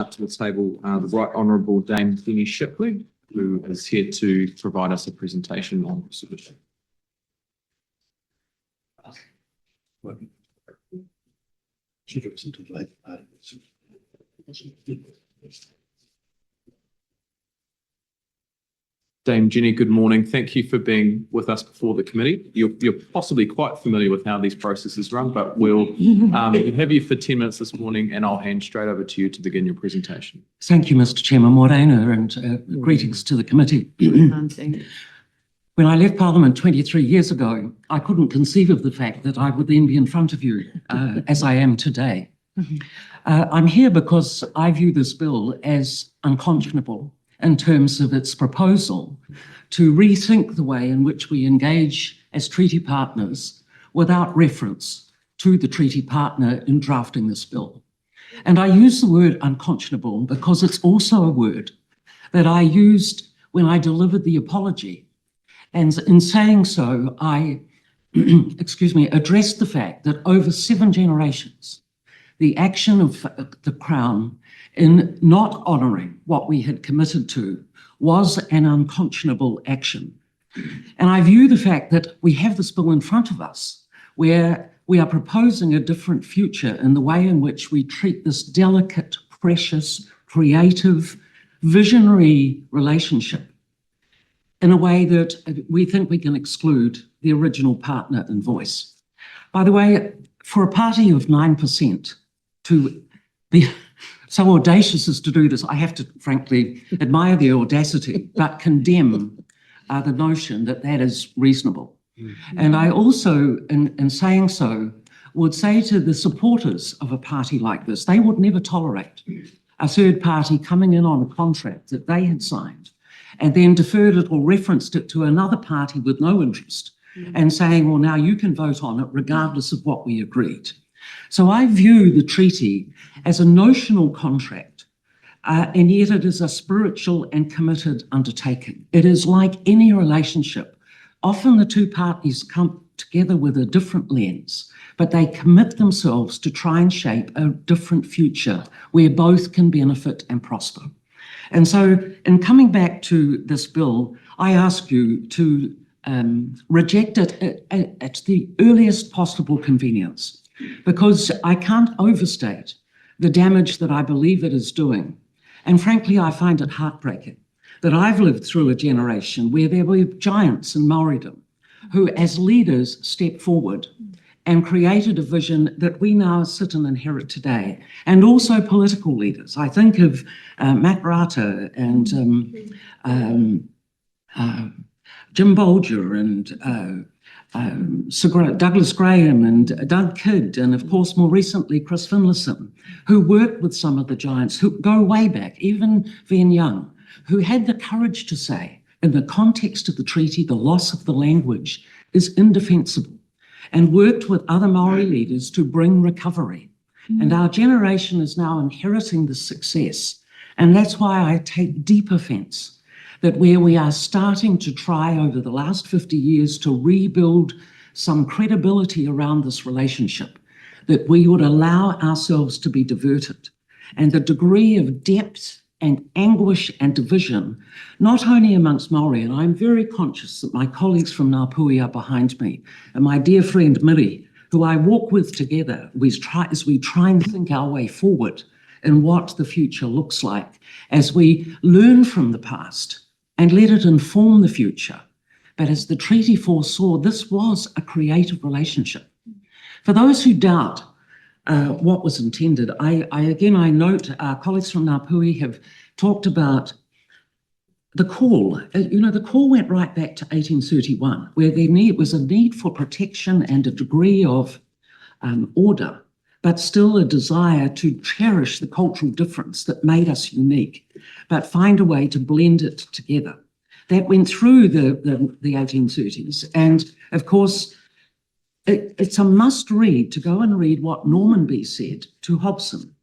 To the table the Right Honourable Dame Shipley, who is here to provide us a presentation on the submission. Dame Jenny, good morning. Thank you for being with us before the committee. You're possibly quite familiar with how these processes run, but we'll have you for 10 minutes this morning and I'll hand straight over to you to begin your presentation. Thank you, Mr. Chairman, Morena, and greetings to the committee. When I left Parliament 23 years ago, I couldn't conceive of the fact that I would then be in front of you as I am today. I'm here because I view this bill as unconscionable in terms of its proposal to rethink the way in which we engage as treaty partners without reference to the treaty partner in drafting this bill. And I use the word unconscionable because it's also a word that I used when I delivered the apology. And in saying so, I, addressed the fact that over 7 generations, the action of the Crown in not honouring what we had committed to was an unconscionable action. And I view the fact that we have this bill in front of us where we are proposing a different future in the way in which we treat this delicate, precious, creative, visionary relationship in a way that we think we can exclude the original partner and voice. By the way, for a party of 9% to be so audacious as to do this, I have to frankly admire the audacity, but condemn the notion that that is reasonable. And I also, in saying so, would say to the supporters of a party like this, they would never tolerate a third party coming in on a contract that they had signed and then deferred it or referenced it to another party with no interest and saying, well, now you can vote on it regardless of what we agreed. So I view the treaty as a notional contract, and yet it is a spiritual and committed undertaking. It is like any relationship. Often the two parties come together with a different lens, but they commit themselves to try and shape a different future where both can benefit and prosper. And so in coming back to this bill, I ask you to reject it at the earliest possible convenience, because I can't overstate the damage that I believe it is doing. And frankly, I find it heartbreaking that I've lived through a generation where there were giants in Maoridom who as leaders stepped forward and created a vision that we now sit and inherit today, and also political leaders. I think of Matt Rata and Jim Bolger and Sir Douglas Graham and Doug Kidd, and of course more recently Chris Finlayson, who worked with some of the giants who go way back, even Ven Young, who had the courage to say, in the context of the treaty, the loss of the language is indefensible, and worked with other Maori leaders to bring recovery. And our generation is now inheriting this success. And that's why I take deep offence that where we are starting to try over the last 50 years to rebuild some credibility around this relationship, that we would allow ourselves to be diverted. And the degree of depth and anguish and division, not only amongst Maori, and I'm very conscious that my colleagues from Ngāpuhi are behind me, and my dear friend Miri, who I walk with together as we try and think our way forward in what the future looks like, as we learn from the past and let it inform the future. But as the treaty foresaw, this was a creative relationship. For those who doubt what was intended, I note our colleagues from Ngāpuhi have talked about the call. The call went right back to 1831, where there was a need for protection and a degree of order, but still a desire to cherish the cultural difference that made us unique, but find a way to blend it together. That went through the 1830s. And of course, it's a must read to go and read what Normanby said to Hobson.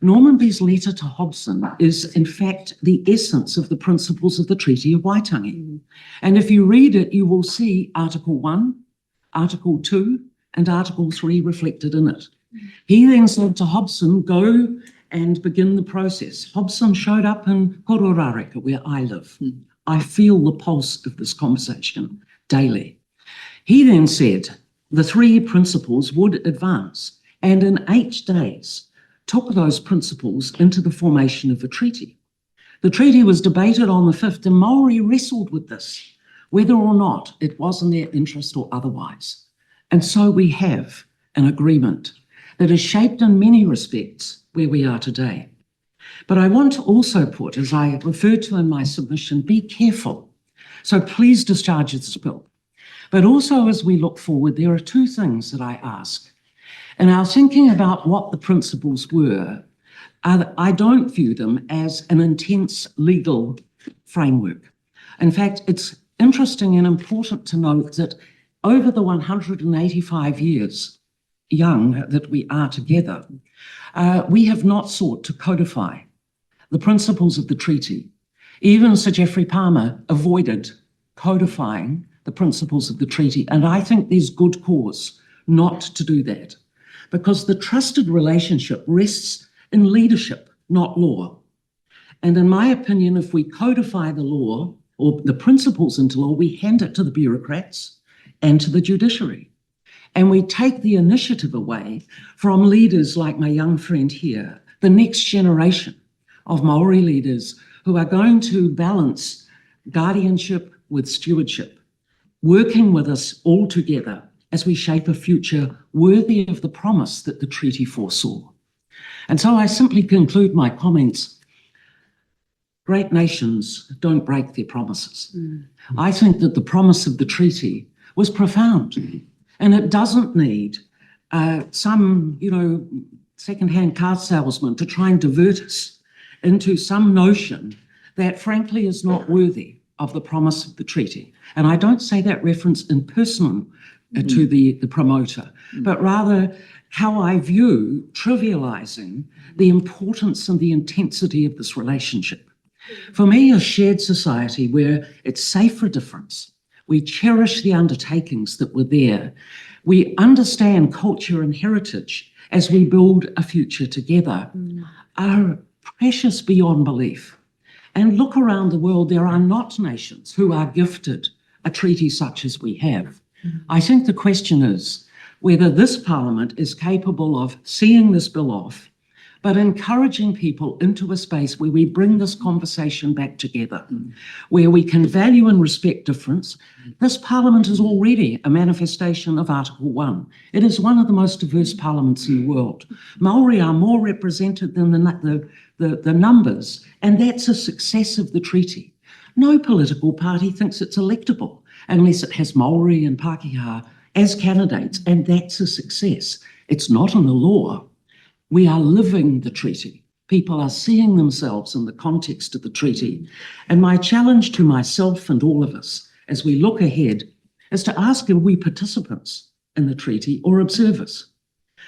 Normanby's letter to Hobson is in fact the essence of the principles of the Treaty of Waitangi. And if you read it, you will see Article 1, Article 2, and Article 3 reflected in it. He then said to Hobson, go and begin the process. Hobson showed up in Kororareka, where I live. I feel the pulse of this conversation daily. He then said the 3 principles would advance, and in 8 days took those principles into the formation of a treaty. The treaty was debated on the 5th, and Maori wrestled with this, whether or not it was in their interest or otherwise. And so we have an agreement that is shaped in many respects where we are today. But I want to also put, as I referred to in my submission, be careful. So please discharge this bill. But also as we look forward, there are 2 things that I ask. And our thinking about what the principles were, I don't view them as an intense legal framework. In fact, it's interesting and important to note that over the 185 years young that we are together, we have not sought to codify the principles of the treaty. Even Sir Geoffrey Palmer avoided codifying the principles of the treaty, and I think there's good cause not to do that, because the trusted relationship rests in leadership, not law. And in my opinion, if we codify the law or the principles into law, we hand it to the bureaucrats and to the judiciary. And we take the initiative away from leaders like my young friend here, the next generation of Maori leaders who are going to balance guardianship with stewardship, working with us all together as we shape a future worthy of the promise that the treaty foresaw. And so I simply conclude my comments. Great nations don't break their promises. I think that the promise of the treaty was profound, and it doesn't need some, second-hand car salesman to try and divert us into some notion that frankly is not worthy of the promise of the treaty. And I don't say that reference in person to the promoter, but rather how I view trivializing the importance and the intensity of this relationship. For me, a shared society where it's safe for difference, we cherish the undertakings that were there, we understand culture and heritage as we build a future together, are precious beyond belief. And look around the world, there are not nations who are gifted a treaty such as we have. I think the question is whether this Parliament is capable of seeing this bill off, but encouraging people into a space where we bring this conversation back together, where we can value and respect difference. This Parliament is already a manifestation of Article 1. It is one of the most diverse parliaments in the world. Maori are more represented than the numbers, and that's a success of the treaty. No political party thinks it's electable unless it has Maori and Pākehā as candidates, and that's a success. It's not in the law. We are living the treaty. People are seeing themselves in the context of the treaty. And my challenge to myself and all of us as we look ahead is to ask, are we participants in the treaty or observers?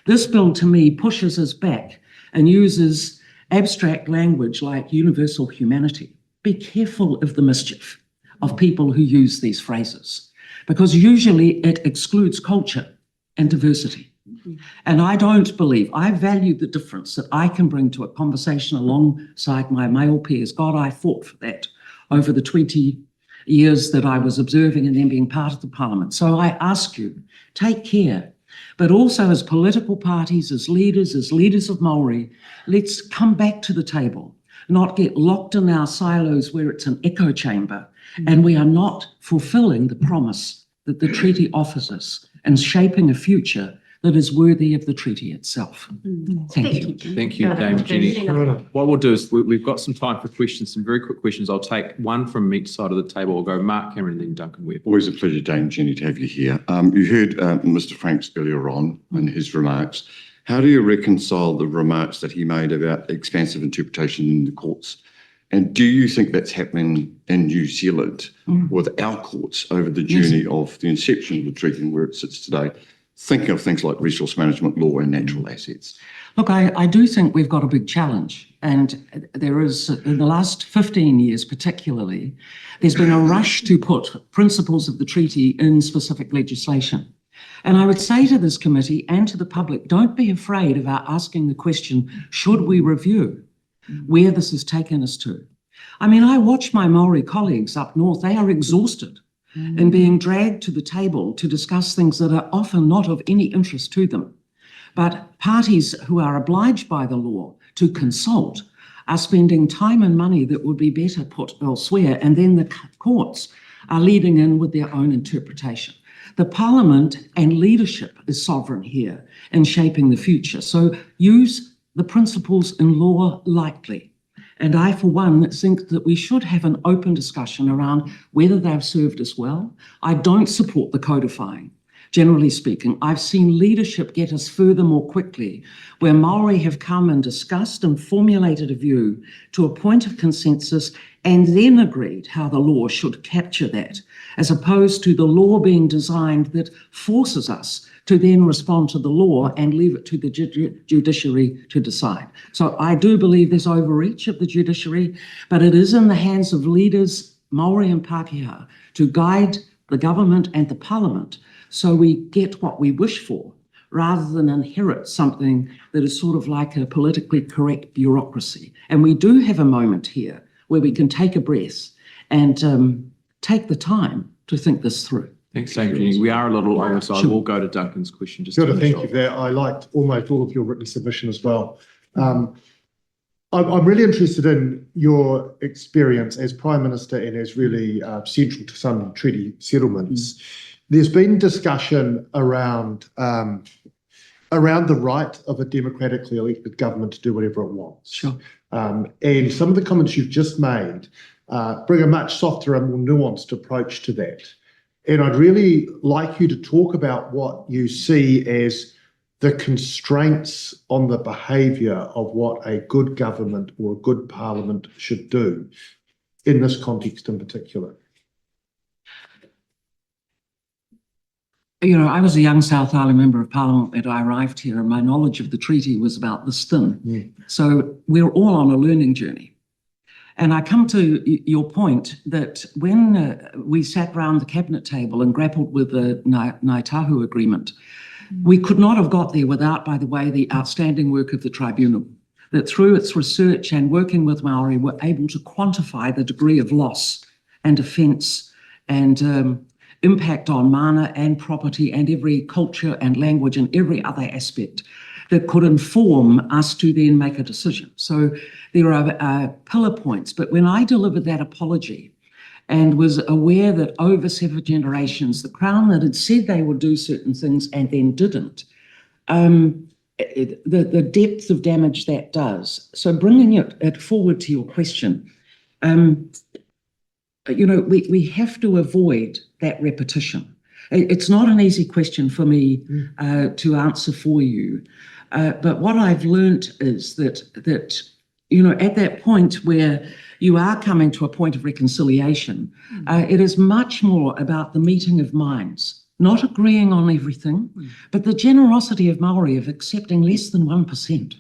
This bill, to me, pushes us back and uses abstract language like universal humanity. Be careful of the mischief of people who use these phrases, because usually it excludes culture and diversity. And I don't believe, I value the difference that I can bring to a conversation alongside my male peers. God, I fought for that over the 20 years that I was observing and then being part of the Parliament. So I ask you, take care. But also as political parties, as leaders of Maori, let's come back to the table, not get locked in our silos where it's an echo chamber and we are not fulfilling the promise that the treaty offers us and shaping a future that is worthy of the treaty itself. Thank you. Thank you, Dame Jenny. What we'll do is we've got some time for questions, some very quick questions. I'll take one from each side of the table. I'll go Mark Cameron and then Duncan Webb. Always a pleasure, Dame Jenny, to have you here. You heard Mr. Franks earlier on in his remarks. How do you reconcile the remarks that he made about expansive interpretation in the courts? And do you think that's happening in New Zealand with our courts over the journey of the inception of the treaty and where it sits today? Thinking of things like resource management law and natural assets. Look, I do think we've got a big challenge, and there is, in the last 15 years particularly, there's been a rush to put principles of the treaty in specific legislation. And I would say to this committee and to the public, don't be afraid of our asking the question, should we review where this has taken us to? I mean, I watch my Maori colleagues up north, they are exhausted in being dragged to the table to discuss things that are often not of any interest to them. But parties who are obliged by the law to consult are spending time and money that would be better put elsewhere, and then the courts are leading in with their own interpretation. The Parliament and leadership is sovereign here in shaping the future. So use the principles in law lightly. And I, for one, think that we should have an open discussion around whether they've served us well. I don't support the codifying. Generally speaking, I've seen leadership get us further more quickly, where Maori have come and discussed and formulated a view to a point of consensus and then agreed how the law should capture that, as opposed to the law being designed that forces us to then respond to the law and leave it to the judiciary to decide. So I do believe there's overreach of the judiciary, but it is in the hands of leaders, Maori and Pākehā, to guide the government and the Parliament so we get what we wish for, rather than inherit something that is sort of like a politically correct bureaucracy. And we do have a moment here where we can take a breath and take the time to think this through. Thanks, Jeannie. We are a little over, so I will go to Duncan's question. Just to thank you for that. I liked almost all of your written submission as well. I'm really interested in your experience as Prime Minister and as really central to some treaty settlements. There's been discussion around the right of a democratically elected government to do whatever it wants. Sure. And some of the comments you've just made bring a much softer and more nuanced approach to that. And I'd really like you to talk about what you see as the constraints on the behaviour of what a good government or a good parliament should do in this context in particular. You know, I was a young South Island Member of Parliament when I arrived here, and my knowledge of the treaty was about this thin. So we're all on a learning journey. And I come to your point that when we sat round the cabinet table and grappled with the Ngāi Tahu agreement, we could not have got there without, by the way, the outstanding work of the tribunal, that through its research and working with Maori were able to quantify the degree of loss and offence and impact on mana and property and every culture and language and every other aspect that could inform us to then make a decision. So there are pillar points, but when I delivered that apology and was aware that over 7 generations, the Crown that had said they would do certain things and then didn't, the depth of damage that does. So bringing it forward to your question, you know, we have to avoid that repetition. It's not an easy question for me to answer for you, but what I've learnt is that you know, at that point where you are coming to a point of reconciliation, it is much more about the meeting of minds, not agreeing on everything, but the generosity of Maori of accepting less than 1%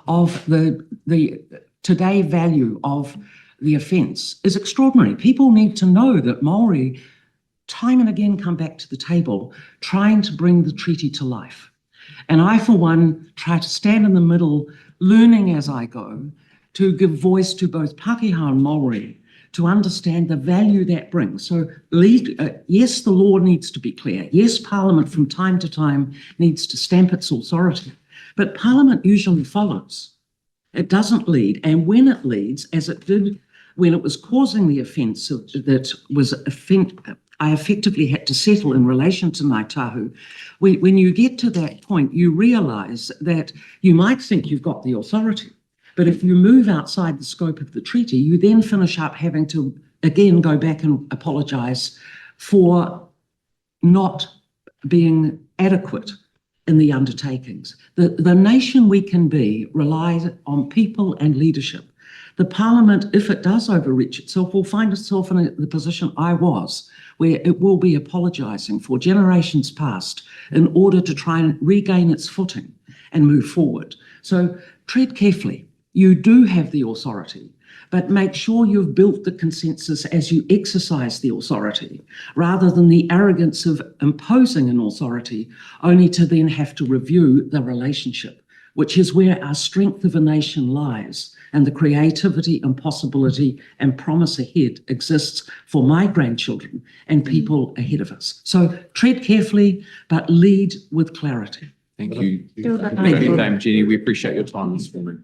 of the today value of the offence is extraordinary. People need to know that Maori time and again come back to the table trying to bring the treaty to life. And I, for one, try to stand in the middle, learning as I go, to give voice to both Pākehā and Maori, to understand the value that brings. So yes, the law needs to be clear. Yes, Parliament from time to time needs to stamp its authority, but Parliament usually follows. It doesn't lead. And when it leads, as it did when it was causing the offence that was I effectively had to settle in relation to Ngāi Tahu, when you get to that point, you realise that you might think you've got the authority, but if you move outside the scope of the treaty, you then finish up having to, again, go back and apologise for not being adequate in the undertakings. The nation we can be relies on people and leadership. The Parliament, if it does overreach itself, will find itself in the position I was, where it will be apologising for generations past in order to try and regain its footing and move forward. So tread carefully. You do have the authority, but make sure you've built the consensus as you exercise the authority, rather than the arrogance of imposing an authority only to then have to review the relationship, which is where our strength of a nation lies, and the creativity and possibility and promise ahead exists for my grandchildren and people ahead of us. So tread carefully, but lead with clarity. Thank you. Thank you. Jenny. We appreciate your time this morning.